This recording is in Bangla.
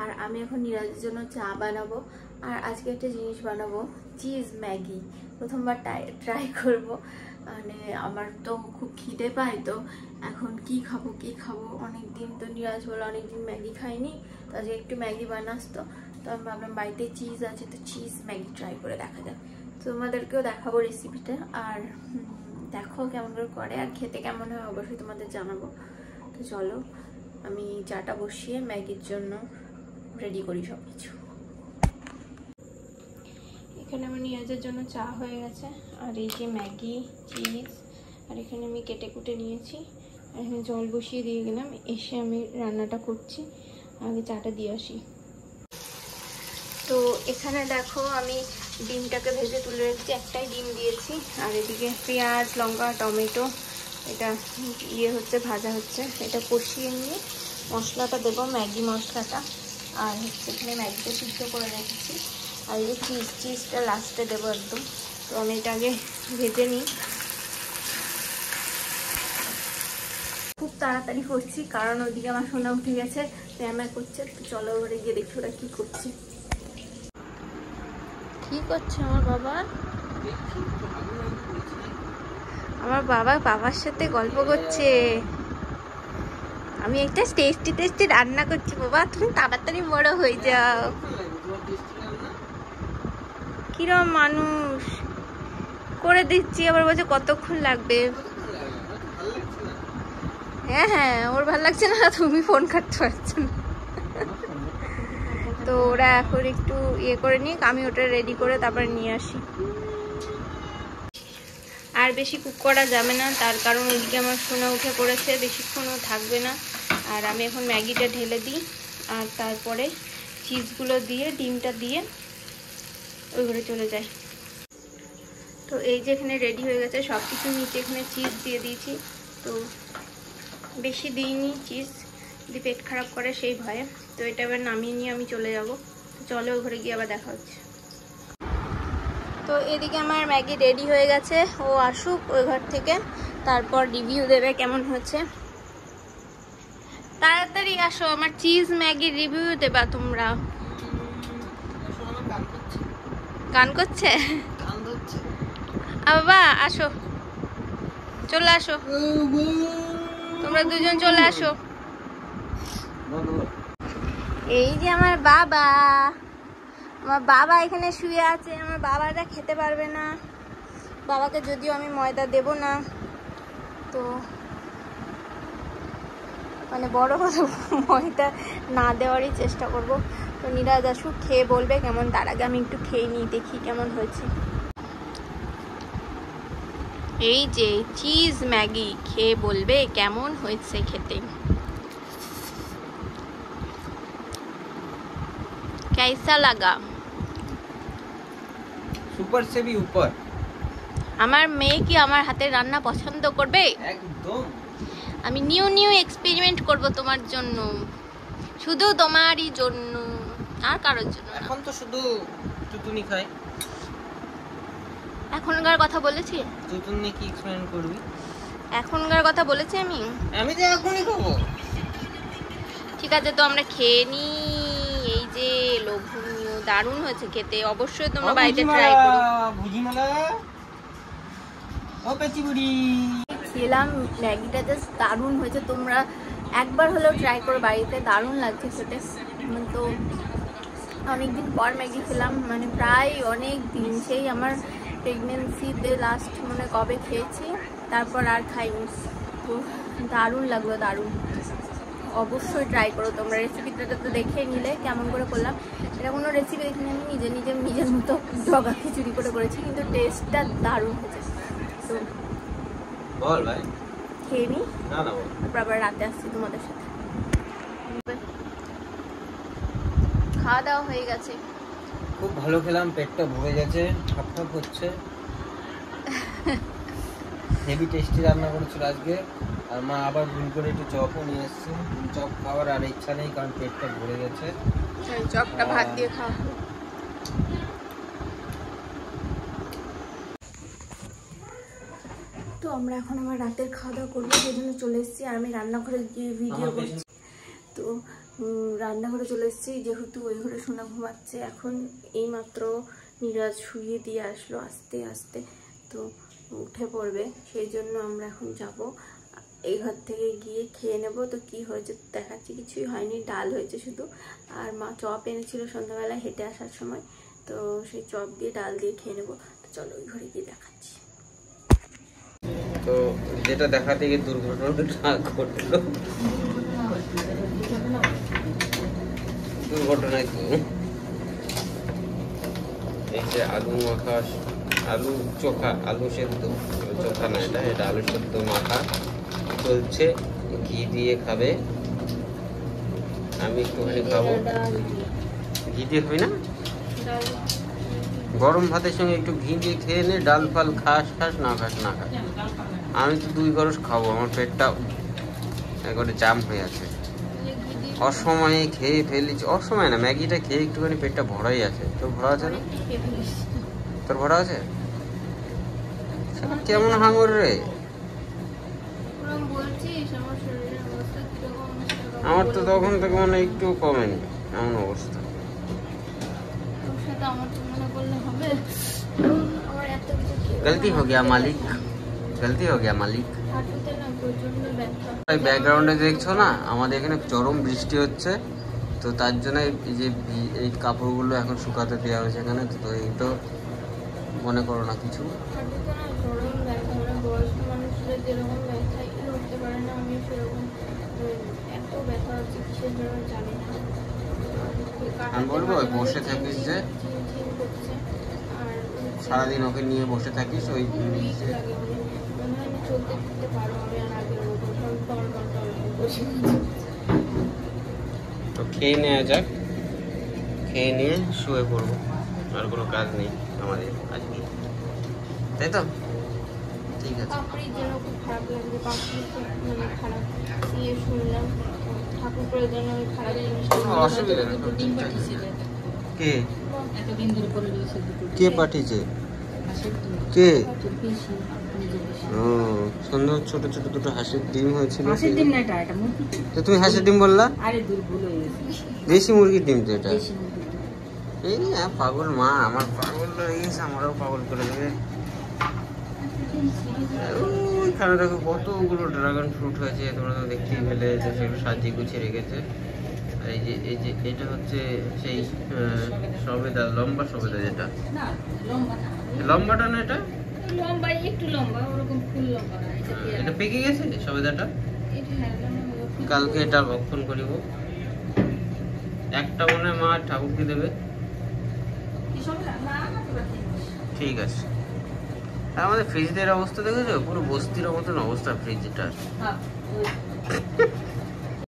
আর আমি এখন নিরাজের জন্য চা বানাবো। আর আজকে একটা জিনিস বানাবো, চিজ ম্যাগি। প্রথমবার ট্রাই করব। মানে আমার তো খুব খিদে পায়, তো এখন কি খাবো অনেক দিন তো নিরাজ বলে অনেকদিন ম্যাগি খাইনি, তো আজকে একটু ম্যাগি বানাস। তো আমি ভাবলাম বাড়িতে চিজ আছে, তো চিজ ম্যাগি ট্রাই করে দেখা যাক। তো তোমাদেরকেও দেখাবো রেসিপিটা, আর দেখো কেমন করে আর খেতে কেমন হয় অবশ্যই তোমাদের জানাবো। তো চলো আমি চাটা বসিয়ে ম্যাগির জন্য রেডি করি সব কিছু। এখানে আমার নিরাজের জন্য চা হয়ে গেছে, আর এই যে ম্যাগি, চিজ, আর এখানে আমি কেটে কুটে নিয়েছি। আর এখানে জল বসিয়ে দিয়ে গেলাম, এসে আমি রান্নাটা করছি। আগে চাটা দিয়ে আসি। তো এখানে দেখো আমি ডিমটাকে ভেজে তুলে রেখেছি, একটাই ডিম দিয়েছি। আর এদিকে পেঁয়াজ, লঙ্কা, টমেটো এটা হচ্ছে, ভাজা হচ্ছে। এটা কষিয়ে নিয়ে মশলাটা দেবো, ম্যাগি মশলাটা। আর হচ্ছে এখানে ম্যাগিটা সিদ্ধ করে রেখেছি। আর এই যে চিজটা লাস্টে দেবো একদম। তো আমি এটা আগে ভেজে নিই। খুব তাড়াতাড়ি করছি কারণ ওইদিকে আমার সোনা উঠে গেছে, ম্যামা করছে। তো চলো ওরে গিয়ে দেখি ওরা কি করছে। কি করছে আমার বাবা? আমার বাবার সাথে গল্প করছে। আমি একটা টেস্টি রান্না করছি। বাবা তুমি তাড়াতাড়ি বড় হয়ে যাও। কিরম মানুষ, করে দিচ্ছি আবার বলছে কতক্ষণ লাগবে। হ্যাঁ ওর ভালো লাগছে না, তুমি ফোন কাটতে পারছো না। তো ওরা এখন একটু ইয়ে করে নিক, আমি ওটা রেডি করে তারপর নিয়ে আসি। আর বেশি কুক করা যাবে না, তার কারণ ওইদিকে আমার সোনা উঠে পড়েছে, বেশিক্ষণও থাকবে না। আর আমি এখন ম্যাগিটা ঢেলে দিই, আর তারপরে চিজগুলো দিয়ে ডিমটা দিয়ে ওই ঘরে চলে যায়। তো এই যে এখানে রেডি হয়ে গেছে সব কিছু। নিচে এখানে চিজ দিয়ে দিয়েছি, তো বেশি দিইনি চিজ, যদি পেট খারাপ করে সেই ভয়ে। তো এটা এবার নামিয়ে নিয়ে আমি চলে যাব। চলো ওই ঘরে গিয়ে আবার দেখা হচ্ছে। তো এদিকে আমার ম্যাগি রেডি হয়ে গেছে, ও আসুক ওই ঘর থেকে, তারপর রিভিউ দেবে কেমন হয়েছে। তাড়াতাড়ি আসো, আমার চিজ ম্যাগি রিভিউ দেবা তোমরা। গান করছে বাবা, আসো চলে আসো, তোমরা দুজন চলে আসো। এই যে আমার বাবা এখানে শুয়ে আছে। আমার বাবাটা খেতে পারবে না, বাবাকে যদিও আমি ময়দা দেব না, তো মানে বড় কথা ময়দা না দেওয়ারই চেষ্টা করব। তো নিরাজ আসুক, খেয়ে বলবে কেমন। তার আগে আমি একটু খেয়ে নিই, দেখি কেমন হয়েছে। এই যে চিজ ম্যাগি, খেয়ে বলবে কেমন হয়েছে খেতে। कैसा लगा? सुपर से भी ऊपर। আমার মেয়ে কি আমার হাতের রান্না পছন্দ করবে? একদম। আমি নিউ এক্সপেরিমেন্ট করব তোমার জন্য, শুধু তোমারই জন্য, আর কারোর জন্য না। এখন তো শুধু তুতুনি খাই। এখনকার কথা বলেছি? তুতুনি কি এক্সপেরিমেন্ট করবি? এখনকার কথা বলেছি আমি তো এখনই খাবো। ঠিক আছে, তো আমরা খেয়ে নি। এই যে লোভনীয়, দারুণ হয়েছে খেতে। অবশ্যই তোমরা বাড়িতে ট্রাই করো। ভুজিমালা ও পেচি বুড়ি খেলাম ম্যাগিটা, জাস্ট দারুণ হয়েছে। তোমরা একবার হলেও ট্রাই করো বাড়িতে, দারুণ লাগছে খেতে। তো অনেকদিন পর ম্যাগি খেলাম, মানে প্রায় অনেক দিন, সেই আমার প্রেগনেন্সিতে লাস্ট মানে কবে খেয়েছি, তারপর আর খাইনি। তো দারুণ লাগলো, দারুণ। অবশ্যই ট্রাই করো তোমরা। রেসিপিটা তো দেখে নিলে কেমন করে করলাম। এটা কোনো রেসিপি দেখিনি, আমি নিজের মতো জগা খিচুড়ি করে করেছি, কিন্তু টেস্টটা দারুণ হয়েছে। তো বল ভাই, খেয়ে নি, না না বল, তারপর আবার রাতে আসছি তোমাদের সাথে। খাওয়া দাওয়া হয়ে গেছে, খুব ভালো খেলাম, পেটটা ভরে গেছে, ঠাপ হচ্ছে। হেভি টেস্টি রান্না করেছিল আজকে। আর মা আবার ভুল করে একটু চপও নিয়ে এসেছে। চপ খাওয়ার আর ইচ্ছা নেই, কারণ পেটটা ভরে গেছে। চপটা ভাত দিয়ে খাওয়া। তো আমরা এখন আমার রাতের খাওয়া দাওয়া করবো, সেই জন্য চলে এসেছি। আর আমি রান্নাঘরে গিয়ে ভিডিও করছি। তো রান্নাঘরে চলে এসেছি, যেহেতু ওই ঘরে সোনা ঘুমাচ্ছে। এখন এইমাত্র নিরাজ শুয়ে দিয়ে আসলো আস্তে আস্তে, তো উঠে পড়বে, সেই জন্য আমরা এখন যাব এই ঘর থেকে গিয়ে খেয়ে নেব। তো কি হয়েছে দেখাচ্ছি, কিছুই হয়নি, ডাল হয়েছে শুধু। আর মা চপ এনেছিল সন্ধ্যাবেলায় হেঁটে আসার সময়, তো সেই চপ দিয়ে ডাল দিয়ে খেয়ে নেবো। তো চলো ওই ঘরে গিয়ে দেখাচ্ছি। তো যেটা দেখাতে গিয়ে দুর্ঘটনা ঘটলো, দুর্ঘটনা কি, এই যে আলু মাখা, আলু চোখা, আলু সেদ্ধ, চোখা না এটা আলু সেদ্ধ মাখা চলছে, ঘি দিয়ে খাবে। আমি একটুখানি খাবো, ঘি দিয়ে খাবি না? গরম ভাতের সঙ্গে একটু ঘি দিয়ে খেয়ে নে, ডাল ফাল খাস না খাস না খাস। আমি তো 2 গরস খাবো, আমার পেটটা একবারে জাম হয়ে আছে। অসময়ে খেয়ে ফেলেছি, অসময় না, ম্যাগিটা খেয়ে একটুখানি পেটটা ভরাই আছে। তোর ভরা আছে না? তোর ভরা আছে? কেমন হাঙর রে? আমার তো তখন থেকে মনে একটু কমেনি এমন অবস্থা। गलती हो गया मालिक, गलती हो गया मालिक। ব্যাকগ্রাউন্ডে দেখছো না, আমাদের এখানে চরম বৃষ্টি হচ্ছে, তো তার জন্য এই যে এই কাপড়গুলো এখন শুকাতে দেওয়া হয়েছে এখানে। তো এই তো মনে করো না কিছু। আমি বলবো বসে থাকিস, যে সারাদিন ওকে নিয়ে বসে থাকিস, ওই তো খেয়ে নেওয়া যাক, খেয়ে নিয়ে শুয়ে পড়বো, আর কোনো কাজ নেই আমাদের আজকে, তাই তো? ঠিক আছে। অসুবিধা নেই। কে কে পাঠিয়েছে? কে? ও সুন্দর ছোট ছোট দুটো হাঁসের ডিম হয়েছিল। তো তুমি হাঁসের ডিম বললা? দেশি মুরগির ডিম তো এটা। এই পাগল মা, আমার পাগল হয়ে গেছে, আমারও পাগল করে দেবে। ওইখানে দেখো কতগুলো ড্রাগন ফ্রুট হয়েছে, তোমরা তো দেখতেই পেলে, সেগুলো সাজিয়ে গুছিয়ে রেখেছে। আর এই যে এটা হচ্ছে সেই সবেদা, লম্বা সবেদা, যেটা লম্বাটা না, এটা লম্বা, একটু লম্বা, ওরকম ফুল লম্বা না। এটা পেকে গেছে সবেদাটা, কালকে এটা ভক্ষণ করিব। একটা মনে মা ঠাকুরকে দেবে। ঠিক আছে। আমাদের ফ্রিজের অবস্থা দেখেছো, পুরো বস্তির মতন অবস্থা ফ্রিজটার।